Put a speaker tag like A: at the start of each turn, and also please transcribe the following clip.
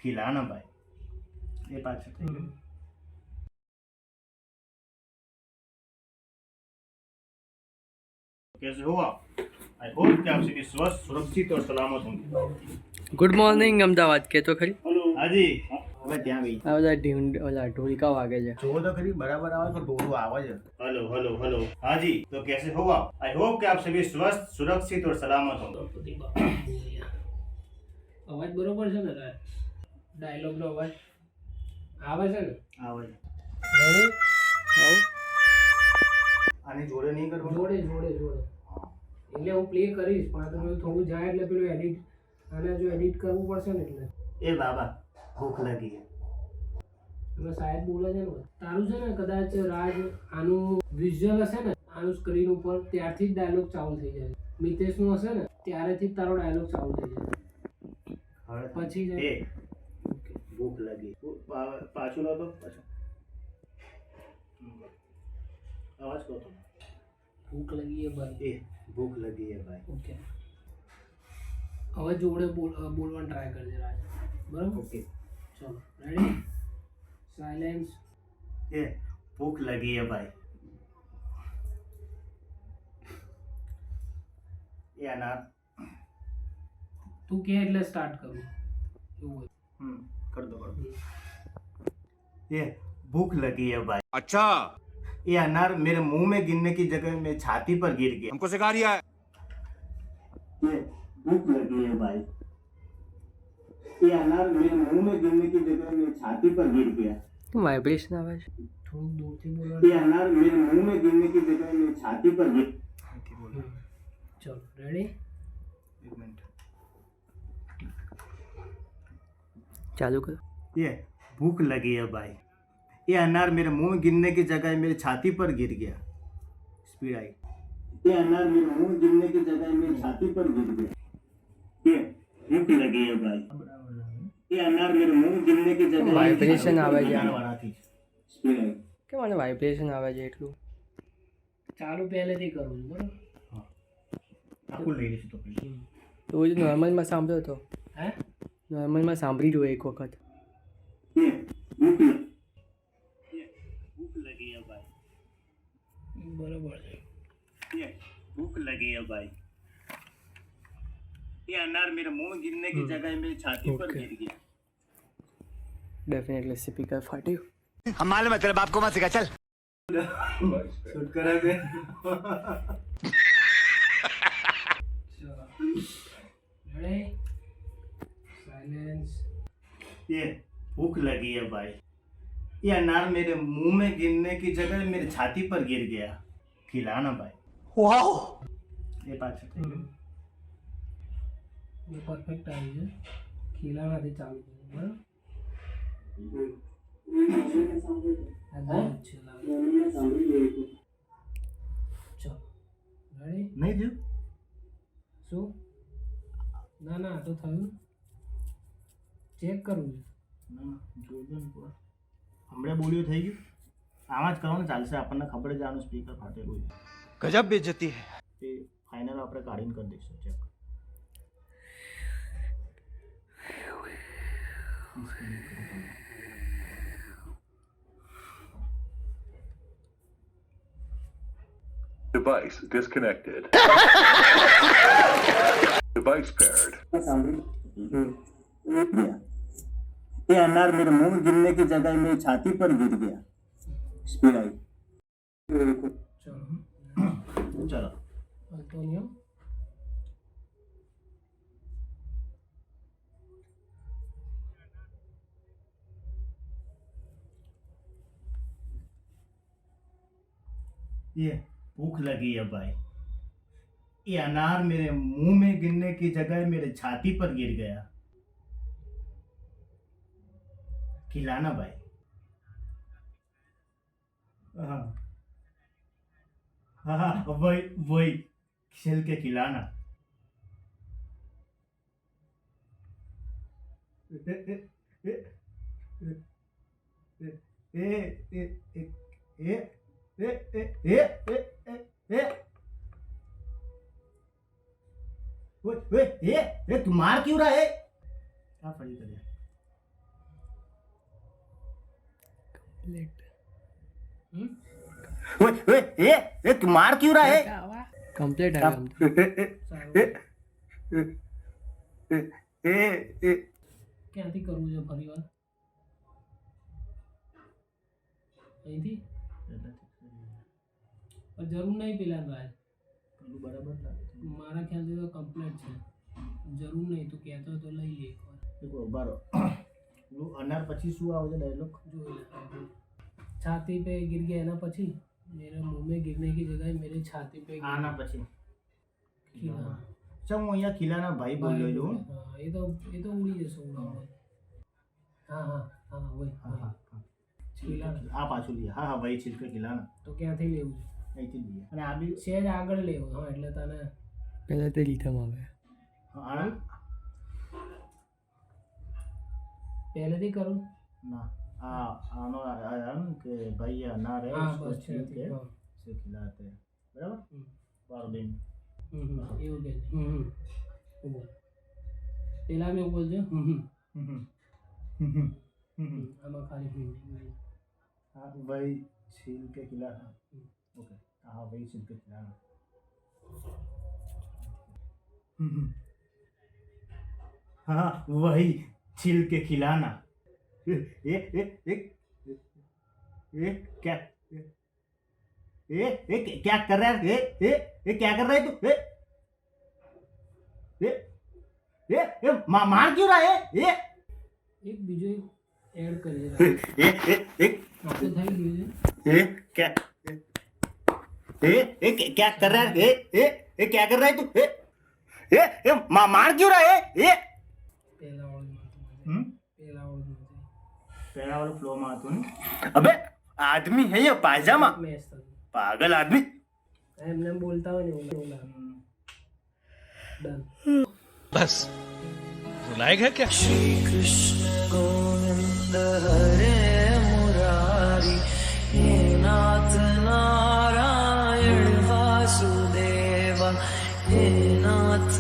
A: खिलाना भाई। ये पाछળ થઈ ગયું। कैसे हो आप? आई होप कि आप सभी स्वस्थ, सुरक्षित और सलामत होंगे।
B: ગુડ મોર્નિંગ અમદાવાદ કે તો ખરી
A: हाँ जी, હવે ત્યાં ગઈ।
B: આ બધા ઓલા ઢોલિકા વાગે છે।
A: જો તો ખરી બરાબર આવે તો ઢોલું આવે છે। Hello hello hello. हाँ जी, तो कैसे हो आप? आई होप कि आप सभी स्वस्थ, सुरक्षित और सलामत होंगे।
B: અવાજ બરોબર છે ને તાર ડાયલોગ નો અવાજ આવે છે ને
A: આવે છે।
B: રેડી આવ
A: આની જોડે નહીં કરવું?
B: જોડે જોડે જોડે એટલે હું પ્લે કરીશ પણ તો થોડું જાય એટલે પેલું એડિટ આને જો એડિટ કરવું પડશે ને એટલે
A: એ બાબા ભૂખ લાગી છે।
B: તમે સાહેબ બોલે છે ને તારું છે ને કદાચ રાજ આનું વિઝ્યુઅલ હશે ને આનું સ્ક્રીન ઉપર ત્યારથી જ ડાયલોગ ચાલુ થઈ જાય। મિતેશનું હશે ને ત્યારેથી જ તારો ડાયલોગ ચાલુ થઈ જાય।
A: હવે
B: પછી
A: એ ભૂખ લાગી। પાછું લો તો પાછું અવાજ કહો તો।
B: ભૂખ લગી है भाई।
A: એ ભૂખ લગી है भाई।
B: ઓકે હવે જોડે બોલવાનું ટ્રાય કરજે રાજ બરાબર
A: ओके
B: ચલો રેડી સાયલેન્સ
A: એ ભૂખ લગી है भाई। એ અનાર
B: તું કે એટલે સ્ટાર્ટ કરું એવું હોય
A: कर दो ये भूख लगी है भाई।
C: अच्छा
A: ये अनार मेरे मुंह में गिरने की जगह मेरी छाती पर गिर गया।
C: हमको सिखा रिया है।
A: ये भूख लगी है भाई। ये अनार मेरे मुंह में गिरने की जगह मेरी छाती पर गिर गया।
B: વાઇબ્રેશન આવે છે થોડુંક દૂરથી બોલો
A: ये अनार मेरे मुंह में गिरने की जगह मेरी छाती पर गिर।
B: ચલો રેડી
A: एक मिनट।
B: ચાલુ કર
A: ये भूख लगी है भाई। ये अनार मेरे मुंह में गिरने की जगह मेरी छाती पर गिर गया। स्पीड आई। ये अनार मेरे मुंह में गिरने की जगह मेरी छाती पर गिर गया। ये भूख लगी है भाई। ये अनार मेरे मुंह में गिरने की जगह
B: વાઇબ્રેશન આવે છે
A: स्पीड आई।
B: કે મને વાઇબ્રેશન આવે છે એટલું ચાલુ પહેલેથી કરું છું બરાબર
A: આખું લઈ લઈશું તો પછી
B: તો જ નોર્મલમાં સાંભળ્યો તો
A: હે
B: નોર્મલમાં સાંભળી જોયો એક વખત
A: ये भूख लगी है भाई।
B: બરાબર છે
A: ये भूख लगी है भाई। ये अनार मेरे मुंह में गिरने की जगह मेरी छाती पर
B: ओके।
A: गिर गया।
B: ડેફિનેટલી સ્પીકર ફાટ્યું
C: हम मालूम है तेरे बाप को मत सिखा चल।
A: शूट करा दे।
B: રેડી સાયલેન્સ
A: ये भूख लगी है भाई। ये अनार मेरे मुंह में गिरने की जगह मेरी छाती पर गिर गया। खिलाना भाई।
C: वाओ
A: ये पाछળ થઈ ગયું।
B: એ પરફેક્ટ આવી છે ખીલામાંથી ચાલુ કર્યું બરાબર આ છે ચલો રેડી
A: નહીં થયું?
B: શું ના ના તો થયું ચેક કરવું
A: ના જોજો ને પૂરા હમણાં બોલ્યું થઈ ગયું। આમાં જ કરવાનું ચાલશે। આપણને ખબર જ આનું સ્પીકર ફાટેલું છે।
C: गजब बेइज्जती है।
A: તે ફાઇનલ આપણે કાઢીને કરી દઈશું check.
D: Device disconnected. Device paired.
A: ये अनार मेरे मुंह में गिरने की जगह मेरी छाती पर गिर गया। स्पीड आई।
B: ચલો
A: चलो
B: અંતોનિયો
A: ये भूख लगी है भाई। ये अनार मेरे मुंह में गिरने की जगह मेरे छाती पर गिर गया। खिलाना भाई। हाँ हाँ हाँ वही वही छिल के खिलाना। ए ए ए ए ए ए ए ए ए ओए ओए ए तू मार क्यों रहा है? क्या फड़ी कर ओए ये मार क्यों रहा है
E: કમ્પ્લીટ
A: સારું
B: ક્યાંથી કરવું છે ફરી વાર અહીંથી પણ જરૂર નહીં પેલા રાજ મારા ખ્યાલથી તો કમ્પ્લીટ છે જરૂર નહીં તો કહેતો તો લઈ લે એકવાર
A: ઉભા રહો અનાર પછી શું આવે છે ડાયલોગ
B: જોઈ લે છાતી पे गिर गया है ना પછી मेरे मुंह में गिरने की जगह मेरे छाती पे गिर
A: આના પછી
B: खिला
A: ચમ હું અહીંયા ખીલાના ભાઈ બોલ્યો છું
B: हाँ ये तो उड़ी जैसे उड़ा हाँ हाँ हाँ वही
A: હા હા
B: खिला
A: આ પાછું લે હા હા ભાઈ છિલકે ખીલાના
B: તો ક્યાંથી લેવું છે
A: અહીંથી લઈએ અને આ બી
B: સહેજ આગળ લેવું હા એટલે તને
E: પહેલા તે રીતમ આવે
A: આના
B: પહેલેથી કરું
A: ના આનો આયા ને કે ભાઈ ये अनार है
B: हाँ
A: उसको
B: बस
A: छील के
B: हाँ
A: से खिलाते हैं बराबर बार दिन
B: એવું કે બોલ પેલા મેં બોલજો આમાં ખાલી
A: हाँ भाई छील के खिलाना ओके हाँ भाई छील के खिलाना हाँ वही छील के खिलाना ये क्या क्या कर रहा है ये क्या कर रहा है तू ये मार क्यों रहा है ये
B: એક બીજો એડ કરી
A: ये
B: આ તો થઈ ગયું છે
A: ये क्या क्या कर रहा है ये क्या कर रहा है तू ये मार क्यों रहा है ये
B: પહેલા વાળું પહેલા વાળું
A: पहला वाला फ्लो में आतो ने अबे आदमी है ये पायजामा
B: મેચ થતું
A: पागल आदमी
B: એમને એમ બોલતા હોય ને એવું લાગે ડન
C: बस रुलाएगा क्या
F: गोविंद हरे मुरारी हे नाथ नारायण वासुदेवा हे नाथ